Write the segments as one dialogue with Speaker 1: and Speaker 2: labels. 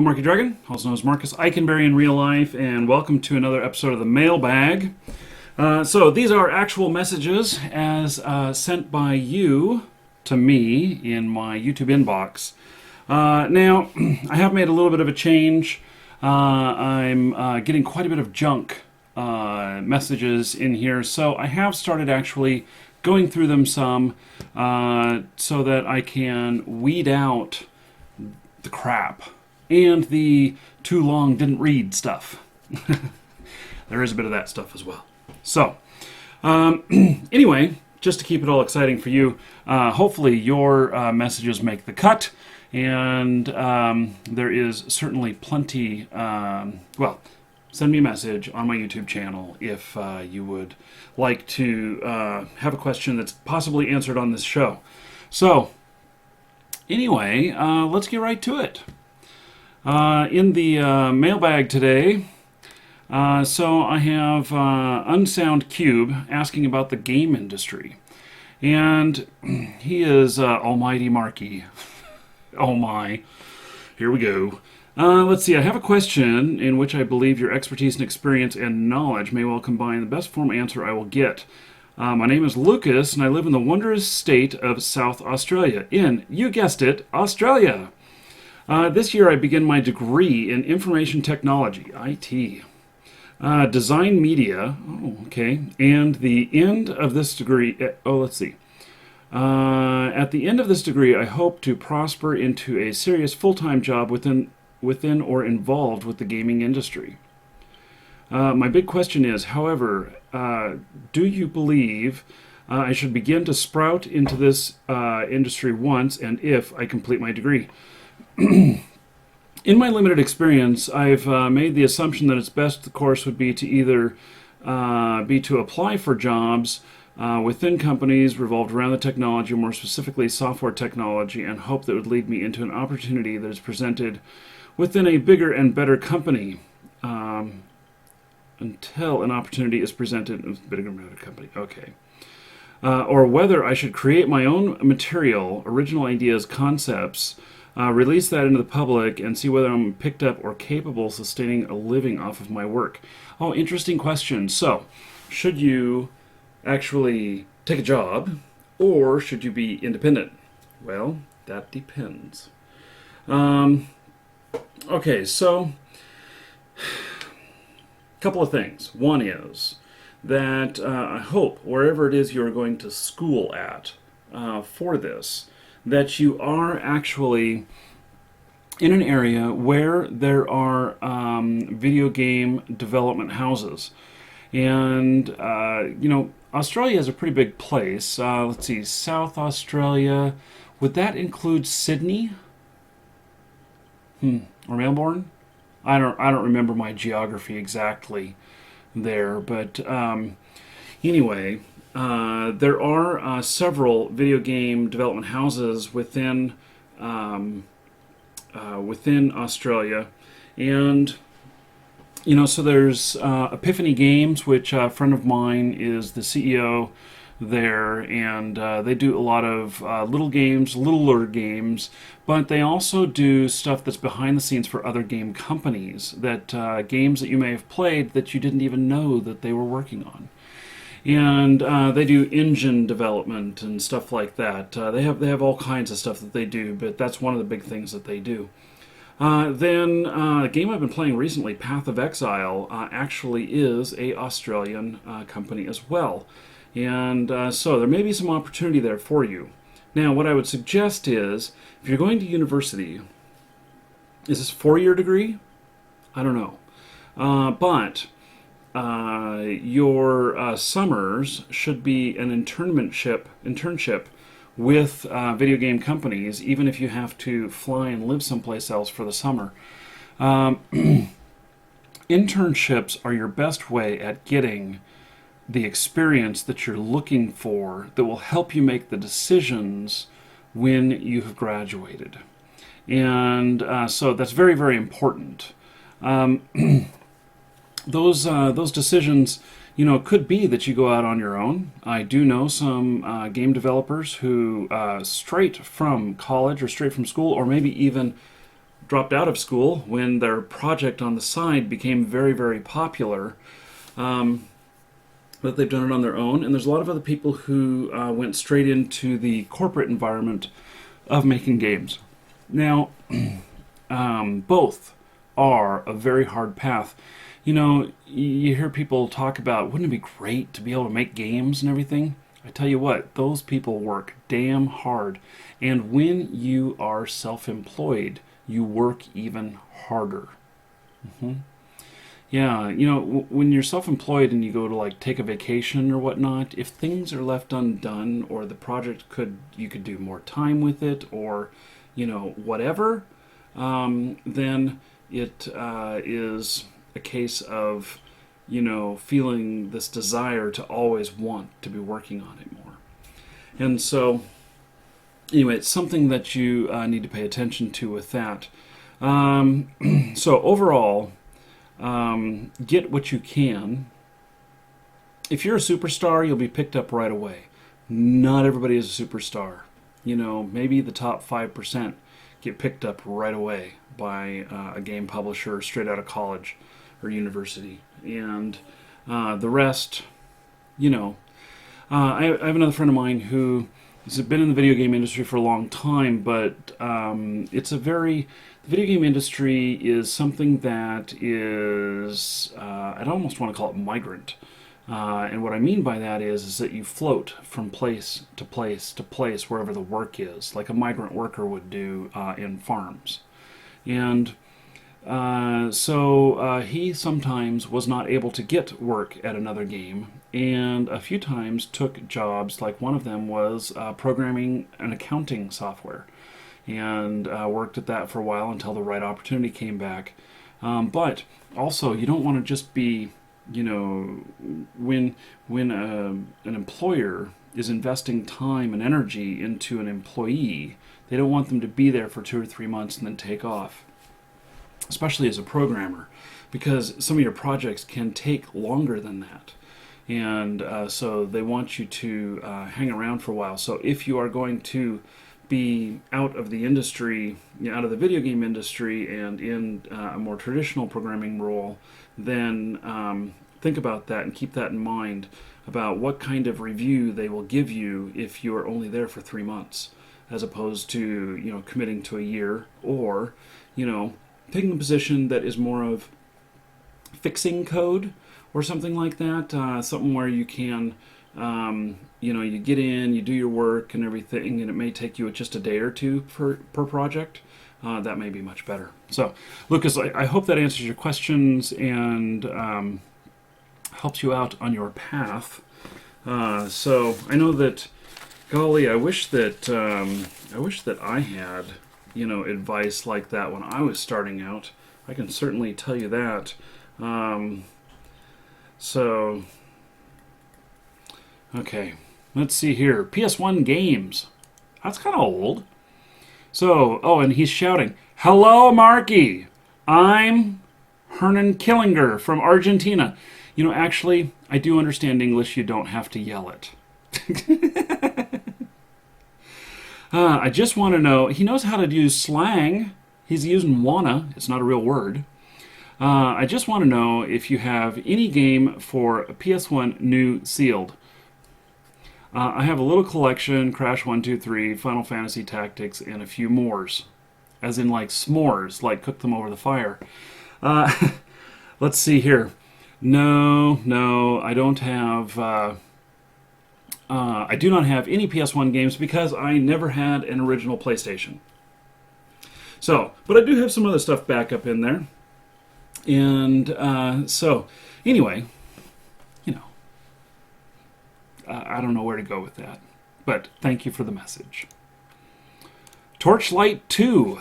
Speaker 1: Markee Dragon, also known as Marcus Eikenberry in real life, and welcome to another episode of the Mailbag. So these are actual messages as sent by you to me in my YouTube inbox. Now, I have made a little bit of a change. I'm getting quite a bit of junk messages in here, so I have started actually going through them some so that I can weed out the crap and the too long didn't read stuff. There is a bit of that stuff as well. So, anyway, just to keep it all exciting for you, hopefully your messages make the cut, and there is certainly plenty, well, send me a message on my YouTube channel if you would like to have a question that's possibly answered on this show. So, anyway, let's get right to it. In the mailbag today, so I have Unsound Cube asking about the game industry. And he is Almighty Markee. Oh my. Here we go. Let's see, I have a question in which I believe your expertise and experience and knowledge may well combine. The best form answer I will get. My name is Lucas, and I live in the wondrous state of South Australia, in, you guessed it, Australia. This year I begin my degree in Information Technology, IT, Design Media, oh, okay, and the end of this degree, let's see. At the end of this degree, I hope to prosper into a serious full-time job within or involved with the gaming industry. My big question is, however, do you believe I should begin to sprout into this industry once and if I complete my degree? In my limited experience, I've made the assumption that its best course would be to either be to apply for jobs within companies revolved around the technology, or more specifically software technology, and hope that would lead me into an opportunity that is presented within a bigger and better company. Until an opportunity is presented with a bigger and better company. Okay. Or whether I should create my own material, original ideas, concepts, release that into the public, and see whether I'm picked up or capable of sustaining a living off of my work. Oh, interesting question. So, should you actually take a job, or should you be independent? Well, that depends. Okay, so a couple of things. One is that I hope wherever it is you're going to school at for this, that you are actually in an area where there are video game development houses. And, you know, Australia is a pretty big place. Let's see, South Australia. Would that include Sydney? Or Melbourne? I don't remember my geography exactly there, but anyway, there are several video game development houses within Australia, and you know, so there's Epiphany Games, which a friend of mine is the CEO there, and they do a lot of little games, littler games, but they also do stuff that's behind the scenes for other game companies, that games that you may have played that you didn't even know that they were working on. And they do engine development and stuff like that. They have all kinds of stuff that they do, but that's one of the big things that they do. Then a game I've been playing recently, Path of Exile, actually is a Australian company as well. And so there may be some opportunity there for you. Now, what I would suggest is, if you're going to university, is this a 4-year degree? I don't know. But your summers should be an internship with video game companies, even if you have to fly and live someplace else for the summer. Internships are your best way at getting the experience that you're looking for that will help you make the decisions when you have graduated. And so that's very, very important. Those decisions, you know, it could be that you go out on your own. I do know some game developers who straight from college or straight from school, or maybe even dropped out of school when their project on the side became very, very popular. But they've done it on their own. And there's a lot of other people who went straight into the corporate environment of making games. Now, both are a very hard path. You know, you hear people talk about, wouldn't it be great to be able to make games and everything? I tell you what, those people work damn hard. And when you are self-employed, you work even harder. Yeah, you know, when you're self-employed and you go to like take a vacation or whatnot, if things are left undone or the project you could do more time with it or, you know, whatever, then it is a case of, you know, feeling this desire to always want to be working on it more. And so, anyway, it's something that you need to pay attention to with that. So overall, get what you can. If you're a superstar, you'll be picked up right away. Not everybody is a superstar. You know, maybe the top 5% get picked up right away by a game publisher straight out of college or university. And the rest, you know. I have another friend of mine who has been in the video game industry for a long time, but the video game industry is something that is, I'd almost want to call it migrant. And what I mean by that is that you float from place to place to place wherever the work is, like a migrant worker would do in farms. And so he sometimes was not able to get work at another game, and a few times took jobs, like one of them was programming an accounting software, and worked at that for a while until the right opportunity came back. But also, you don't want to just be, you know, when an employer is investing time and energy into an employee, they don't want them to be there for 2 or 3 months and then take off. Especially as a programmer, because some of your projects can take longer than that. And so they want you to hang around for a while. So if you are going to be out of the industry, you know, out of the video game industry and in a more traditional programming role, then think about that and keep that in mind about what kind of review they will give you if you are only there for 3 months, as opposed to, you know, committing to a year, or, you know, taking a position that is more of fixing code or something like that, something where you can, you know, you get in, you do your work and everything, and it may take you just a day or two per project. That may be much better. So, Lucas, I hope that answers your questions and helps you out on your path. So I know that, golly, I wish that I had, you know, advice like that when I was starting out. I can certainly tell you that. So, okay, let's see here. PS1 games. That's kind of old. So, oh, and he's shouting, "Hello, Markee. I'm Hernan Killinger from Argentina." You know, actually, I do understand English. You don't have to yell it. I just want to know, he knows how to use slang. He's using wanna. It's not a real word. I just want to know if you have any game for PS1 new sealed. I have a little collection, Crash 1, 2, 3, Final Fantasy Tactics, and a few mores. As in like s'mores, like cook them over the fire. Let's see here. No, I don't have... I do not have any PS1 games because I never had an original PlayStation. So, but I do have some other stuff back up in there. And so, anyway, you know, I don't know where to go with that. But thank you for the message. Torchlight 2.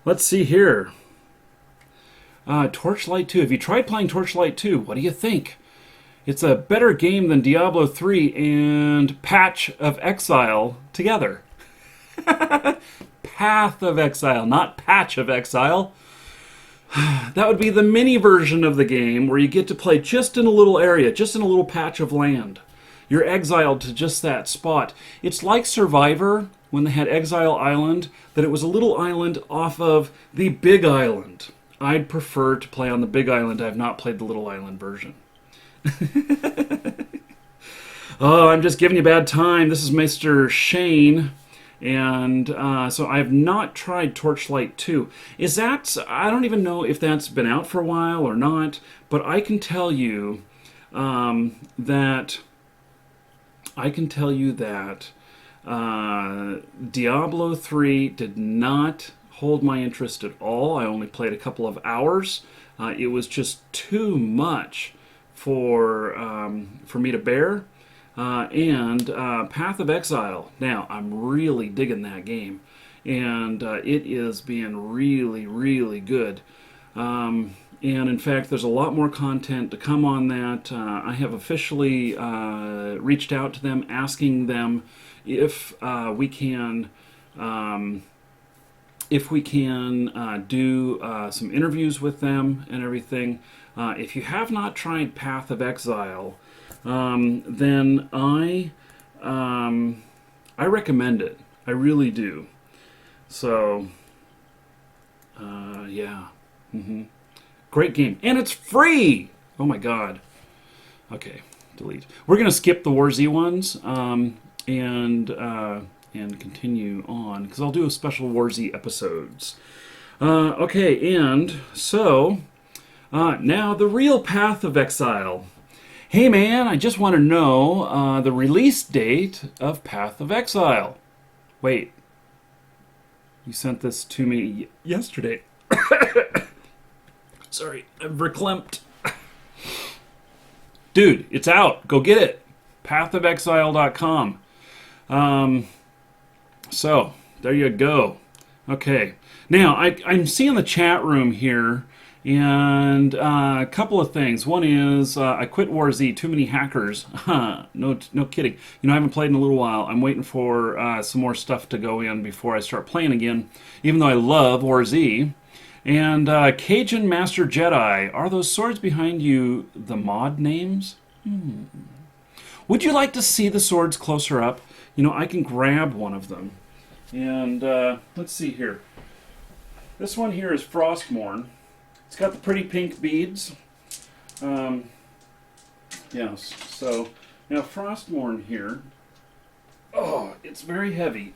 Speaker 1: Let's see here. Torchlight 2. Have you tried playing Torchlight 2? What do you think? It's a better game than Diablo 3 and Patch of Exile together. Path of Exile, not Patch of Exile. That would be the mini version of the game where you get to play just in a little area, just in a little patch of land. You're exiled to just that spot. It's like Survivor, when they had Exile Island, that it was a little island off of the big island. I'd prefer to play on the big island. I've not played the little island version. Oh, I'm just giving you a bad time. This is Mr. Shane. And so I have not tried Torchlight 2. Is that, I don't even know if that's been out for a while or not, but I can tell you that Diablo 3 did not hold my interest at all. I only played a couple of hours. It was just too much for me to bear. And Path of Exile. Now, I'm really digging that game. And it is being really, really good. And in fact, there's a lot more content to come on that. I have officially reached out to them, asking them if we can do some interviews with them and everything. If you have not tried Path of Exile, then I recommend it. I really do. So, yeah. Great game. And it's free! Oh my god. Okay, delete. We're going to skip the War Z ones and continue on, because I'll do a special War Z episodes. Okay, and so, now the real Path of Exile. Hey man, I just want to know the release date of Path of Exile. Wait. You sent this to me yesterday. Sorry, I'm verklempt. Dude, it's out. Go get it. pathofexile.com. So, there you go. Okay. Now, I'm seeing the chat room here, and a couple of things. One is, I quit War Z, too many hackers. No kidding. You know, I haven't played in a little while. I'm waiting for some more stuff to go in before I start playing again, even though I love War Z. And Cajun Master Jedi, are those swords behind you the mod names? Would you like to see the swords closer up? You know, I can grab one of them. And let's see here. This one here is Frostmourne. It's got the pretty pink beads. Yes, so now Frostmourne here. Oh, it's very heavy.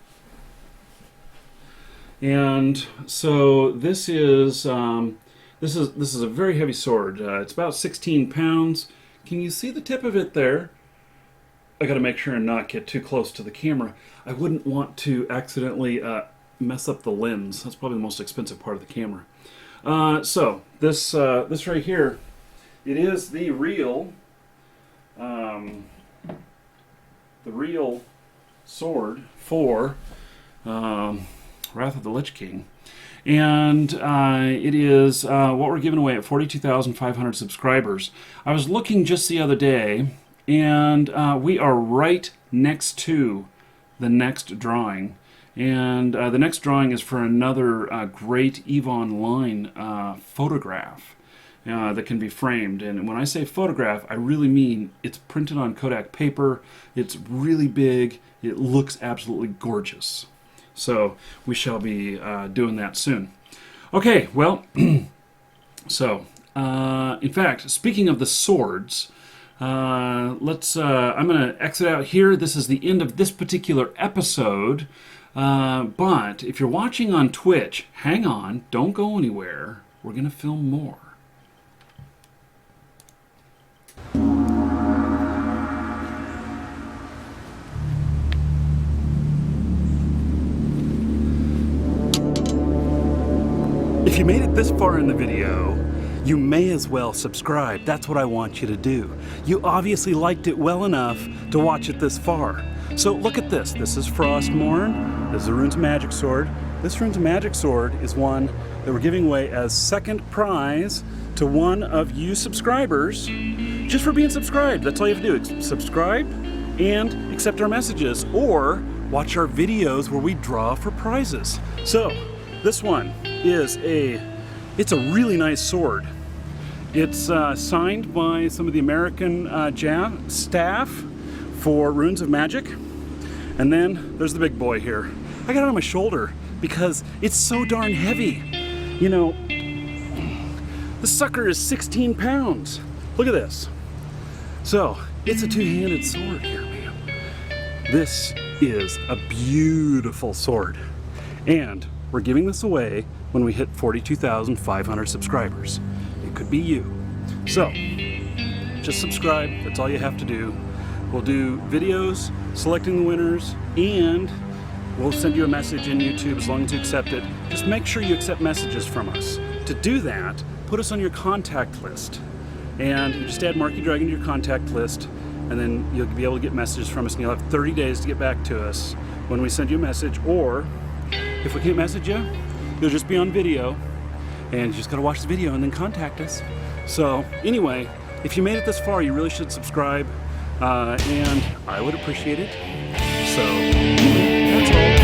Speaker 1: And so this is a very heavy sword. It's about 16 pounds. Can you see the tip of it there? I got to make sure and not get too close to the camera. I wouldn't want to accidentally mess up the lens. That's probably the most expensive part of the camera. So this right here, it is the real sword for Wrath of the Lich King, and it is what we're giving away at 42,500 subscribers. I was looking just the other day, and we are right next to the next drawing. And the next drawing is for another great EVE Online photograph that can be framed. And when I say photograph, I really mean it's printed on Kodak paper. It's really big. It looks absolutely gorgeous. So we shall be doing that soon. Okay, well, so in fact, speaking of the swords, I'm going to exit out here. This is the end of this particular episode. But if you're watching on Twitch, hang on, don't go anywhere. We're going to film more. If you made it this far in the video, you may as well subscribe. That's what I want you to do. You obviously liked it well enough to watch it this far. So look at this. This is Frostmourne. This is a Runes Magic Sword. This Runes Magic Sword is one that we're giving away as second prize to one of you subscribers just for being subscribed. That's all you have to do. Subscribe and accept our messages or watch our videos where we draw for prizes. So this one is it's a really nice sword. It's signed by some of the American staff for Runes of Magic. And then there's the big boy here. I got it on my shoulder because it's so darn heavy. You know, the sucker is 16 pounds. Look at this. So, it's a two-handed sword here, man. This is a beautiful sword. And we're giving this away when we hit 42,500 subscribers. It could be you. So, just subscribe, that's all you have to do. We'll do videos selecting the winners, and we'll send you a message in YouTube as long as you accept it. Just make sure you accept messages from us. To do that, put us on your contact list. And you just add Markee Dragon to your contact list, and then you'll be able to get messages from us, and you'll have 30 days to get back to us when we send you a message. Or, if we can't message you, you'll just be on video, and you just gotta watch the video and then contact us. So, anyway, if you made it this far, you really should subscribe, and I would appreciate it. So, anyway, that's all.